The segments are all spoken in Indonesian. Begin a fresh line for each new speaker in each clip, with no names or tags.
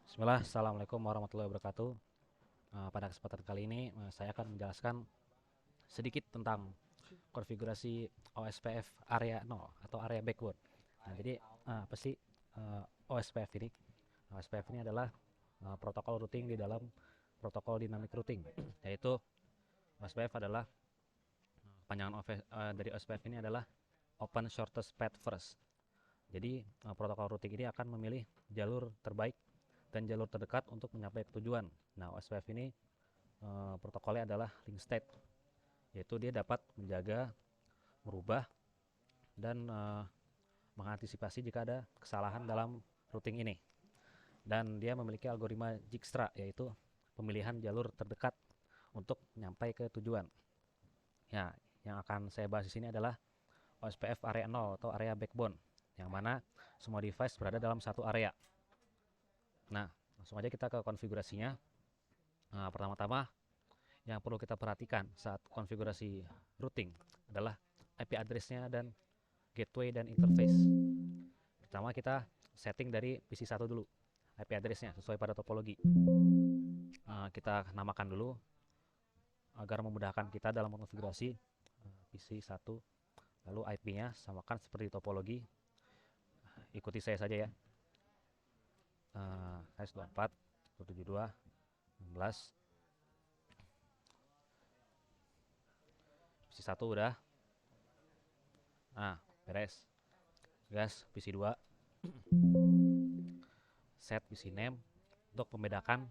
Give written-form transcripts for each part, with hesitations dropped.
Bismillah, Assalamualaikum warahmatullahi wabarakatuh. Pada kesempatan kali ini saya akan menjelaskan sedikit tentang konfigurasi OSPF area 0 atau area backbone. Nah, jadi apa sih OSPF ini? OSPF ini adalah protokol routing di dalam protokol dynamic routing, yaitu OSPF adalah panjangan dari OSPF ini adalah Open Shortest Path First. Jadi protokol routing ini akan memilih jalur terbaik dan jalur terdekat untuk mencapai tujuan. Nah, OSPF ini protokolnya adalah link state, yaitu dia dapat menjaga, merubah, dan mengantisipasi jika ada kesalahan dalam routing ini. Dan dia memiliki algoritma Dijkstra, yaitu pemilihan jalur terdekat untuk nyampai ke tujuan. Ya, yang akan saya bahas di sini adalah OSPF area 0 atau area backbone, yang mana semua device berada dalam satu area. Nah, langsung aja kita ke konfigurasinya. Nah, pertama-tama yang perlu kita perhatikan saat konfigurasi routing adalah IP address-nya dan gateway dan interface. Pertama kita setting dari PC1 dulu, IP address-nya sesuai pada topologi. Kita namakan dulu agar memudahkan kita dalam konfigurasi PC1. Lalu IP-nya samakan seperti topologi. Ikuti saya saja ya. S24 172 16. PC1 udah. Nah, beres. Gas PC2. Set PC name untuk membedakan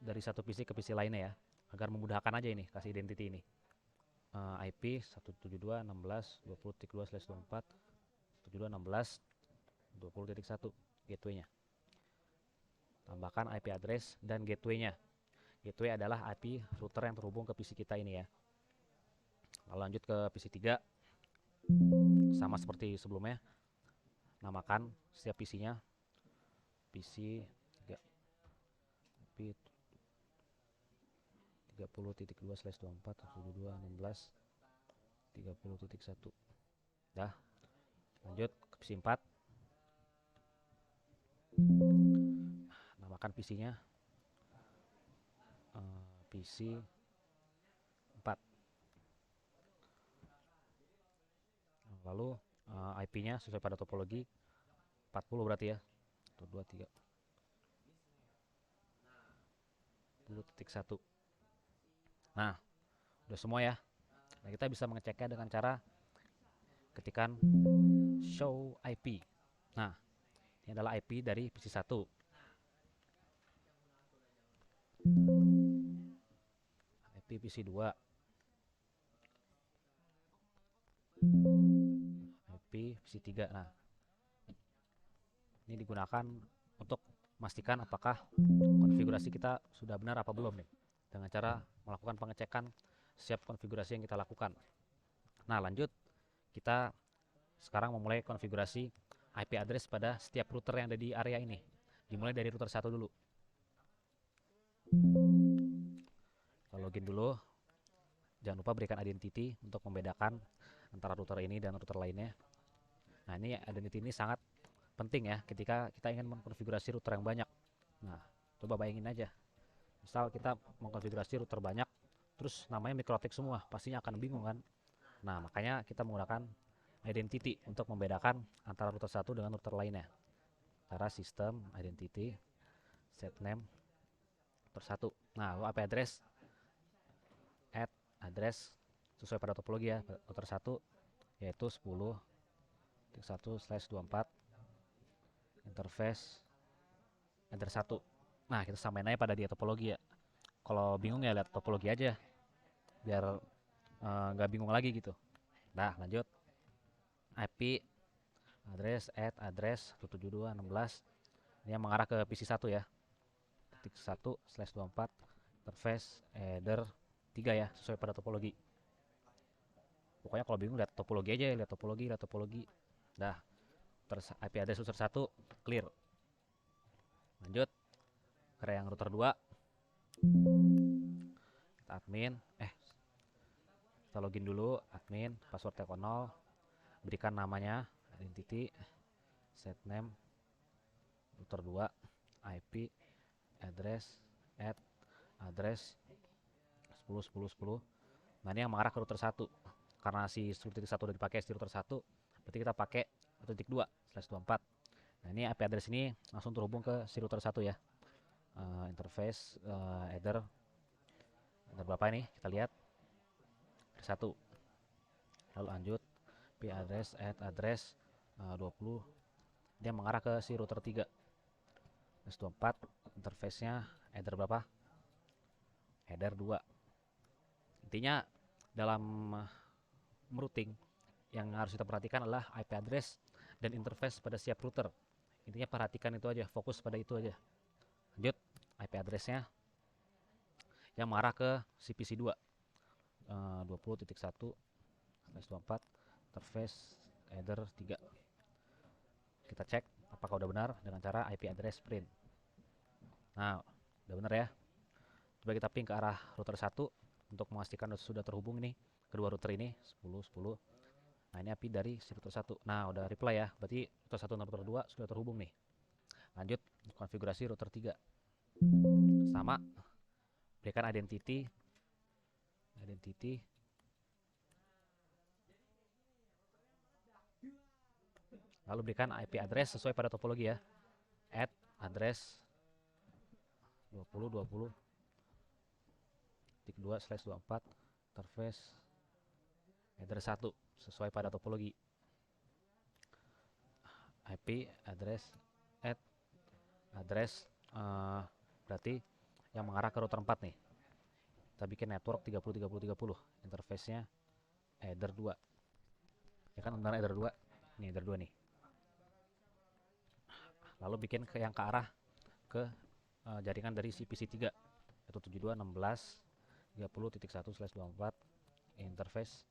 dari satu PC ke PC lainnya ya, agar memudahkan aja ini kasih identity ini. IP 172.16.20.2/24 172.16.20.1 gateway-nya. Tambahkan IP address dan gateway-nya. Gateway adalah IP router yang terhubung ke PC kita ini ya. Lalu lanjut ke PC3. Sama seperti sebelumnya. Namakan setiap PC-nya PC 3 IP 30.2/24.72.16.30.1. Dah. Lanjut ke PC 4. Namakan PC-nya PC 4. Lalu IP-nya sesuai pada topologi 40 berarti ya. 123 10.1. Nah, udah semua ya. Nah, kita bisa mengeceknya dengan cara ketikan show IP. Nah, ini adalah IP dari PC1. IP PC2. IP PC3. Nah, ini digunakan untuk memastikan apakah konfigurasi kita sudah benar apa belum nih, dengan cara melakukan pengecekan setiap konfigurasi yang kita lakukan. Nah, lanjut kita sekarang memulai konfigurasi IP address pada setiap router yang ada di area ini. Dimulai dari router 1 dulu. Kita login dulu. Jangan lupa berikan identity untuk membedakan antara router ini dan router lainnya. Nah, ini identity ini sangat penting ya ketika kita ingin mengkonfigurasi router yang banyak. Nah, coba bayangin aja. Misal kita mengkonfigurasi router banyak, terus namanya mikrotik semua, pastinya akan bingung kan? Nah, makanya kita menggunakan identity untuk membedakan antara router satu dengan router lainnya. Cara sistem identity set name router satu. Nah, lalu IP address add address sesuai pada topologi ya. Router satu yaitu 10.1/24 interface enter 1. Nah, kita samain aja pada dia topologi ya. Kalau bingung ya lihat topologi aja biar nggak bingung lagi gitu. Nah, lanjut IP address add address 172.16. Ini yang mengarah ke PC1 ya. Titik 1/24 interface header 3 ya, sesuai pada topologi. Pokoknya kalau bingung lihat topologi aja, lihat topologi. Dah, terus IP address router 1 clear. Lanjut ke yang router 2. Kita admin, kita login dulu, admin, password Telkom 0, berikan namanya, identity, set name, router 2, IP address at address 10.10.10. Nah ini yang mengarah ke router 1. Karena si 10.1 udah dipakai di router 1, berarti kita pakai 1.2/24. Nah ini IP address ini langsung terhubung ke si router 1 ya. Interface header berapa ini? Kita lihat 1. Lalu lanjut IP address at address 20. Dia mengarah ke si router 3. 24. Interface-nya header berapa? Header 2. Intinya dalam routing yang harus kita perhatikan adalah IP address dan interface pada setiap router. Intinya perhatikan itu aja, fokus pada itu aja. Lanjut, IP address-nya yang mengarah ke CPC 2 20.1/24 interface header 3. Kita cek apakah udah benar dengan cara IP address print. Nah, udah benar ya. Coba kita ping ke arah router 1 untuk memastikan sudah terhubung nih kedua router ini 10.10. Nah, ini IP dari si router 1. Nah, udah reply ya. Berarti router 1 dan router 2 sudah terhubung nih. Lanjut, konfigurasi router 3. Sama, berikan identity. Lalu berikan IP address sesuai pada topologi ya. Add address 20.20.2/24 interface header 1 sesuai pada topologi. IP address add address berarti yang mengarah ke router 4 nih. Kita bikin network 30.30.30. Interface-nya header 2. Ya kan benar header 2. Ini header 2 nih. Lalu bikin yang ke arah ke jaringan dari CPC 3 yaitu 72.16.30.1/24 interface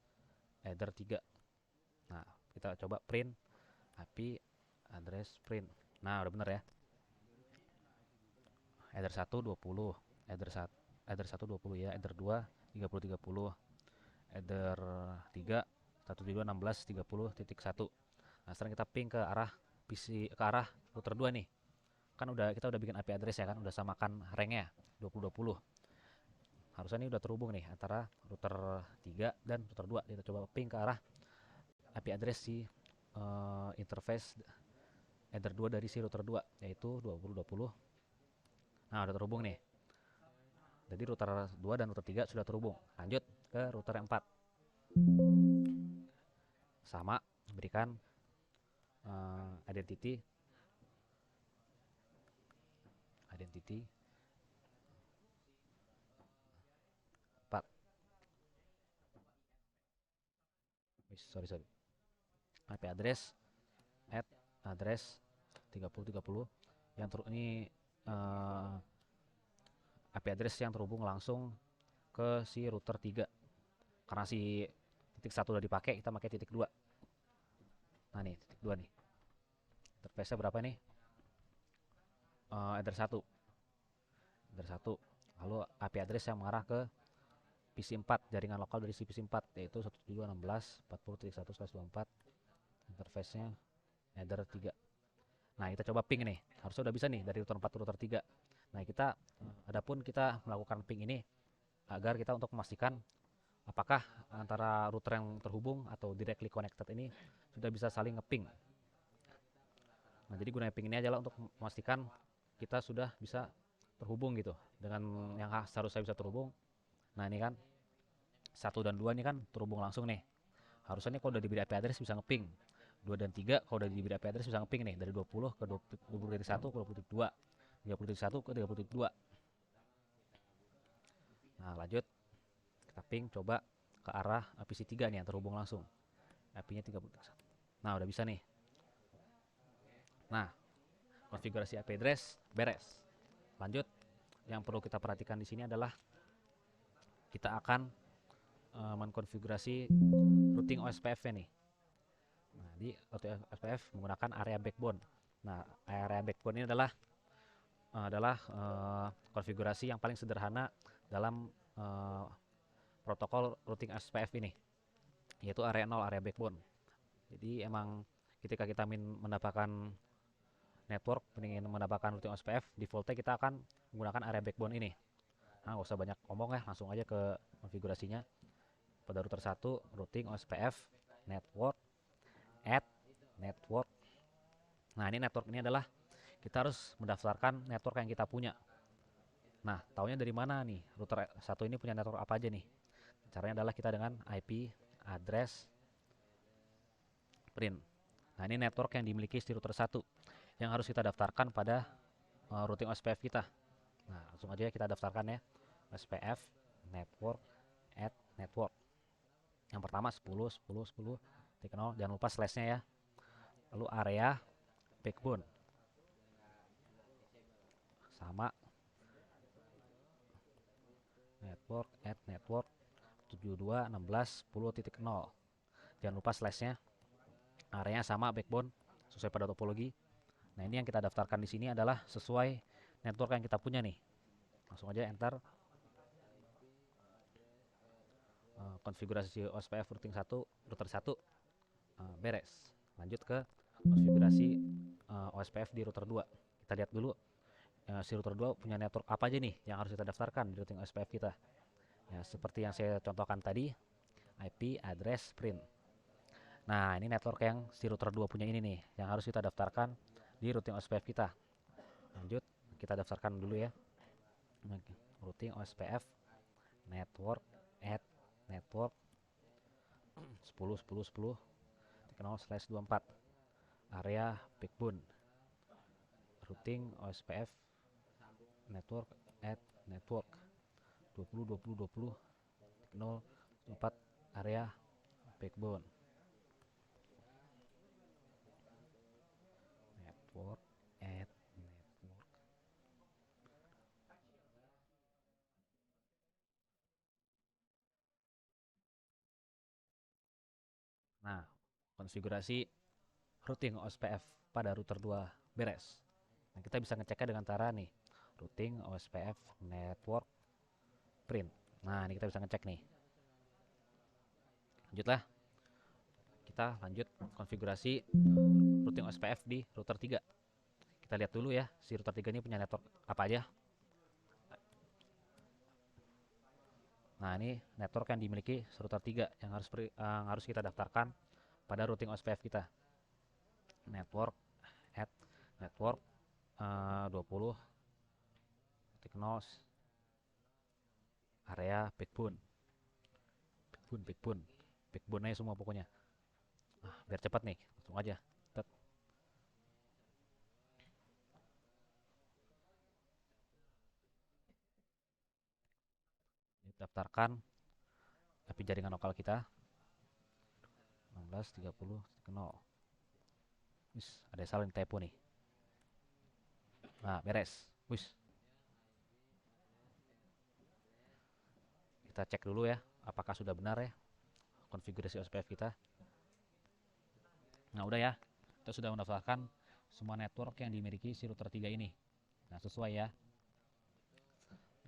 header 3. Nah, kita coba print IP address print. Nah, udah bener ya. Header 1 20, header 1 20 ya, header 2 30.30, header 3 172.16.30.1. Nah, sekarang kita ping ke arah PC ke arah router 2 nih. Kan kita udah bikin IP address ya kan, udah samakan ranknya 2020. Harusnya ini udah terhubung nih antara router 3 dan router 2. Kita coba ping ke arah IP address si interface header 2 dari si router 2 yaitu 2020. Nah, udah terhubung nih. Jadi router 2 dan router 3 sudah terhubung. Lanjut ke router yang 4. Sama, berikan identity 4. Sorry. IP address at address 30.30 yang ini IP address yang terhubung langsung ke si router 3. Karena si titik 1 udah dipakai, kita pakai titik 2. Nah nih, titik 2 nih. Interface-nya berapa nih? Header 1. Lalu IP address yang mengarah ke PC 4, jaringan lokal dari si PC 4 yaitu 172.16.40.1/24. Interface-nya header 3. Nah, kita coba ping nih. Harusnya udah bisa nih dari router 4 ke router 3. Nah, adapun kita melakukan ping ini agar kita untuk memastikan apakah antara router yang terhubung atau directly connected ini sudah bisa saling ngeping. Nah, jadi gunanya ping ini adalah untuk memastikan kita sudah bisa terhubung gitu dengan yang seharusnya bisa terhubung. Nah, ini kan 1 dan 2 ini kan terhubung langsung nih. Harusnya nih kalau udah diberi IP address bisa ngeping. 2 dan 3 kalau udah diberi IP address bisa ngeping nih dari 20 ke 20.1 ke 20.2, 30.1 ke 30.2. Nah, lanjut kita ping coba ke arah PC 3 nih yang terhubung langsung. IP-nya 30.1. Nah, udah bisa nih. Nah, konfigurasi IP address beres. Lanjut, yang perlu kita perhatikan di sini adalah kita akan mengkonfigurasi routing OSPF-nya nih. Nah, di routing OSPF menggunakan area backbone. Nah, area backbone ini adalah konfigurasi yang paling sederhana dalam protokol routing OSPF ini, yaitu area 0, area backbone. Jadi emang ketika kita mendapatkan network ingin menambahkan routing OSPF, defaultnya kita akan menggunakan area backbone ini. Nah, nggak usah banyak ngomong ya, langsung aja ke konfigurasinya. Pada router 1, routing OSPF network add network. Nah, ini network ini adalah kita harus mendaftarkan network yang kita punya. Nah, taunya dari mana nih? Router 1 ini punya network apa aja nih? Caranya adalah kita dengan IP address print. Nah, ini network yang dimiliki si router 1 yang harus kita daftarkan pada routing OSPF kita. Nah, langsung aja kita daftarkan ya. OSPF network add network. Yang pertama 10.10.10.0, jangan lupa slashnya ya. Lalu area backbone sama network add network 72.16.10.0. Jangan lupa slashnya. Areanya sama backbone sesuai pada topologi. Nah, ini yang kita daftarkan di sini adalah sesuai network yang kita punya nih. Langsung aja enter. Konfigurasi OSPF routing 1, router 1 beres. Lanjut ke konfigurasi OSPF di router 2. Kita lihat dulu si router 2 punya network apa aja nih yang harus kita daftarkan di routing OSPF kita. Ya, seperti yang saya contohkan tadi, IP address print. Nah, ini network yang si router 2 punya ini nih yang harus kita daftarkan di routing OSPF kita. Lanjut, kita daftarkan dulu ya. Routing OSPF network add network 10.10.10.0/24 area backbone routing OSPF network add network 20.20.20.0/4 area backbone network add network. Nah, konfigurasi routing OSPF pada router 2 beres. Nah, kita bisa ngeceknya dengan cara nih, routing OSPF network print. Nah, ini kita bisa ngecek nih. Lanjutlah. Kita lanjut konfigurasi routing OSPF di router 3. Kita lihat dulu ya, si router 3 ini punya network apa aja. Nah, ini network yang dimiliki router 3 yang harus kita daftarkan pada routing OSPF kita. Network add network 20.0 area backbone. Backbone-nya semua pokoknya. Nah, biar cepat nih, langsung aja. Daftarkan IP jaringan lokal kita 16.30.0. Wis, ada salah nih, typo nih. Nah, beres. Wis. Kita cek dulu ya, apakah sudah benar ya konfigurasi OSPF kita. Nah, udah ya. Kita sudah mendaftarkan semua network yang dimiliki si router 3 ini. Nah, sesuai ya.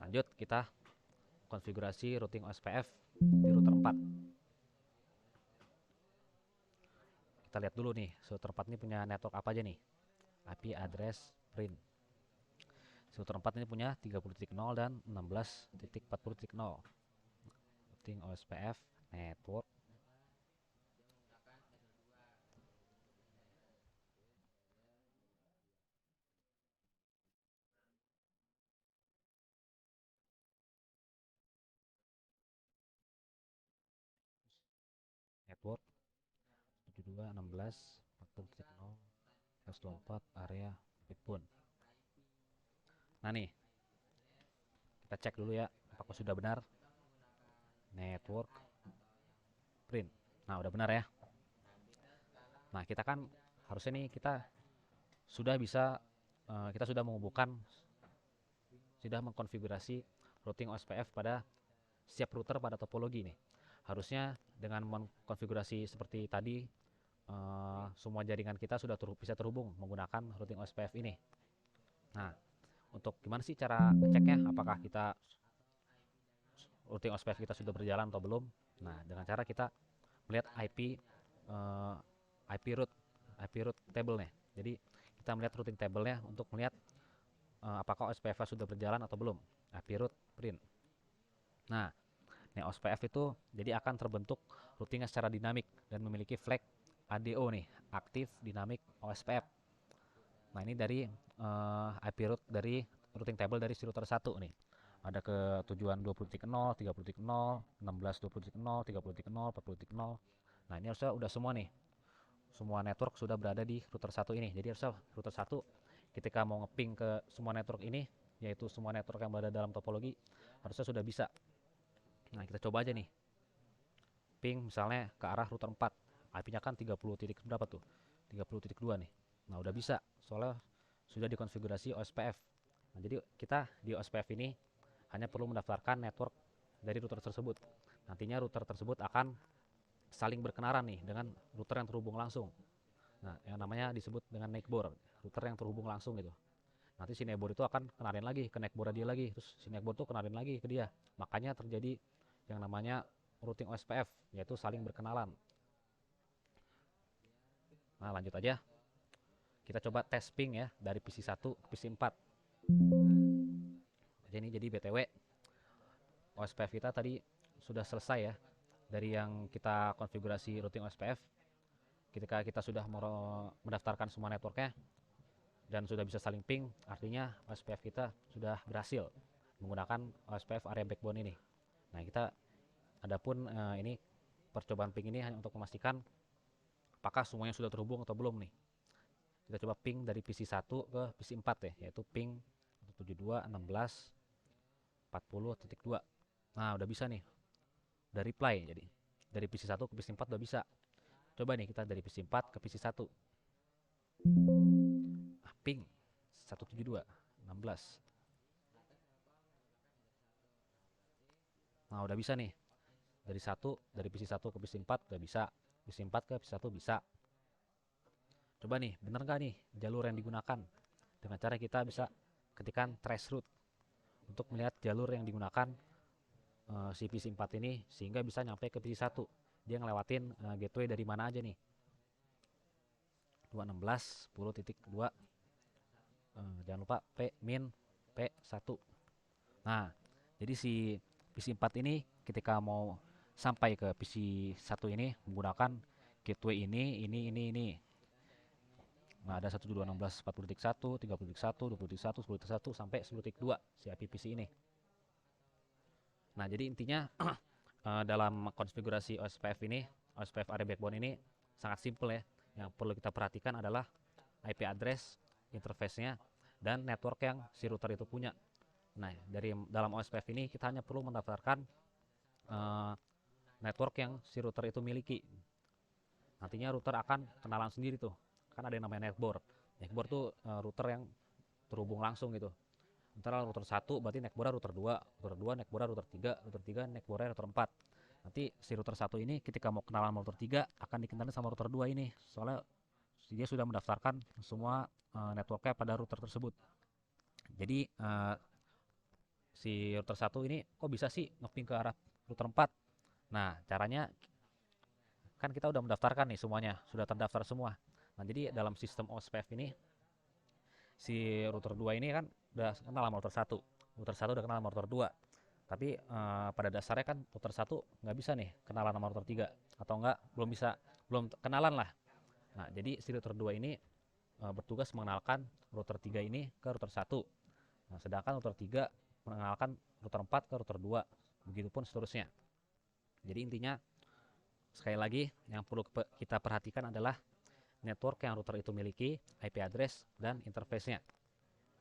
Lanjut, kita konfigurasi routing OSPF di router 4. Kita lihat dulu nih, router 4 ini punya network apa aja nih. IP address print. Router 4 ini punya 30.0 dan 16.40.0. Routing OSPF network network 72.16.40.0/24 area backbone. Nah nih, kita cek dulu ya apakah sudah benar. Network print. Nah, udah benar ya. Nah, kita kan harusnya nih kita sudah bisa kita sudah menghubungkan, sudah mengkonfigurasi routing OSPF pada setiap router pada topologi nih. Harusnya dengan mengkonfigurasi seperti tadi semua jaringan kita sudah bisa terhubung menggunakan routing OSPF ini. Nah, untuk gimana sih cara ngeceknya apakah kita routing OSPF kita sudah berjalan atau belum? Nah, dengan cara kita melihat IP root table nih. Jadi kita melihat routing table-nya untuk melihat apakah OSPF sudah berjalan atau belum. IP route print. Nah, OSPF itu jadi akan terbentuk routingnya secara dinamik dan memiliki flag ADO nih, aktif dynamic OSPF. Nah, ini dari IP route dari routing table dari si router 1 nih. Ada ke tujuan 20.0, 30.0, 16, 20.0, 30.0, 40.0. Nah, ini harusnya udah semua nih. Semua network sudah berada di router 1 ini. Jadi harusnya router 1 ketika mau ngeping ke semua network ini, yaitu semua network yang berada dalam topologi, harusnya sudah bisa. Nah, kita coba aja nih. Ping misalnya ke arah router 4. IP-nya kan 30 titik berapa tuh? 30.2 nih. Nah, udah bisa. Soalnya sudah dikonfigurasi OSPF. Nah, jadi kita di OSPF ini hanya perlu mendaftarkan network dari router tersebut. Nantinya router tersebut akan saling berkenalan nih dengan router yang terhubung langsung. Nah, yang namanya disebut dengan neckbore, router yang terhubung langsung gitu. Nanti si neckbore itu akan kenalin lagi ke neckbore dia lagi, terus si neckbore itu kenalin lagi ke dia. Makanya terjadi yang namanya routing OSPF, yaitu saling berkenalan. Nah, lanjut aja. Kita coba tes ping ya dari PC1 ke PC4. Jadi BTW OSPF kita tadi sudah selesai ya. Dari yang kita konfigurasi routing OSPF, ketika kita sudah mendaftarkan semua networknya dan sudah bisa saling ping, artinya OSPF kita sudah berhasil menggunakan OSPF area backbone ini. Nah, kita adapun ini percobaan ping ini hanya untuk memastikan apakah semuanya sudah terhubung atau belum nih. Kita coba ping dari PC1 ke PC4 ya, yaitu ping 172.16.40.2. Nah, udah bisa nih. Udah reply jadi. Dari PC1 ke PC4 udah bisa. Coba nih kita dari PC4 ke PC1. Ping 172.16. Nah, udah bisa nih. Dari PC1 ke PC4 udah bisa. PC4 ke PC1 bisa. Coba nih, bener nggak nih jalur yang digunakan? Dengan cara kita bisa ketikkan trace route untuk melihat jalur yang digunakan si PC4 ini sehingga bisa nyampe ke PC1. Dia ngelewatin gateway dari mana aja nih. 216.10.2. Jangan lupa P-min P1. Nah, jadi si PC4 ini ketika mau sampai ke PC1 ini menggunakan gateway ini. Nah, ada 172.16.40.1, 30.1, 20.1, 10.1 sampai 10.2 si IP PC ini. Nah, jadi intinya dalam konfigurasi OSPF ini, OSPF area backbone ini sangat simple ya. Yang perlu kita perhatikan adalah IP address, interface-nya, dan network yang si router itu punya. Nah, dari dalam OSPF ini kita hanya perlu mendaftarkan network yang si router itu miliki. Nantinya router akan kenalan sendiri tuh. Kan ada yang namanya neckbore. Neckbore tuh router yang terhubung langsung gitu. Antara router 1 berarti neckbore router 2, router 2 neckbore router 3, router 3 neckbore router 4. Nanti si router 1 ini ketika mau kenalan sama router 3 akan dikenalin sama router 2 ini. Soalnya dia sudah mendaftarkan semua networknya pada router tersebut. Jadi si router 1 ini kok bisa sih ngeping ke arah router 4? Nah, caranya kan kita udah mendaftarkan nih semuanya, sudah terdaftar semua. Nah, jadi dalam sistem OSPF ini si router 2 ini kan udah kenal sama router 1. Router 1 udah kenal sama router 2. Tapi pada dasarnya kan router 1 nggak bisa nih kenalan sama router 3 atau enggak belum kenalan lah. Nah, jadi si router 2 ini bertugas mengenalkan router 3 ini ke router 1. Nah, sedangkan router 3 mengenalkan router 4 ke router 2. Begitupun seterusnya. Jadi intinya sekali lagi yang perlu kita perhatikan adalah network yang router itu miliki, IP address, dan interface-nya.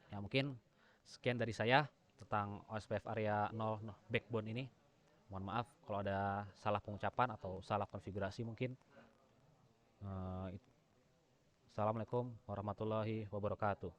Ya, mungkin sekian dari saya tentang OSPF area 0 backbone ini. Mohon maaf kalau ada salah pengucapan atau salah konfigurasi mungkin. Assalamualaikum warahmatullahi wabarakatuh.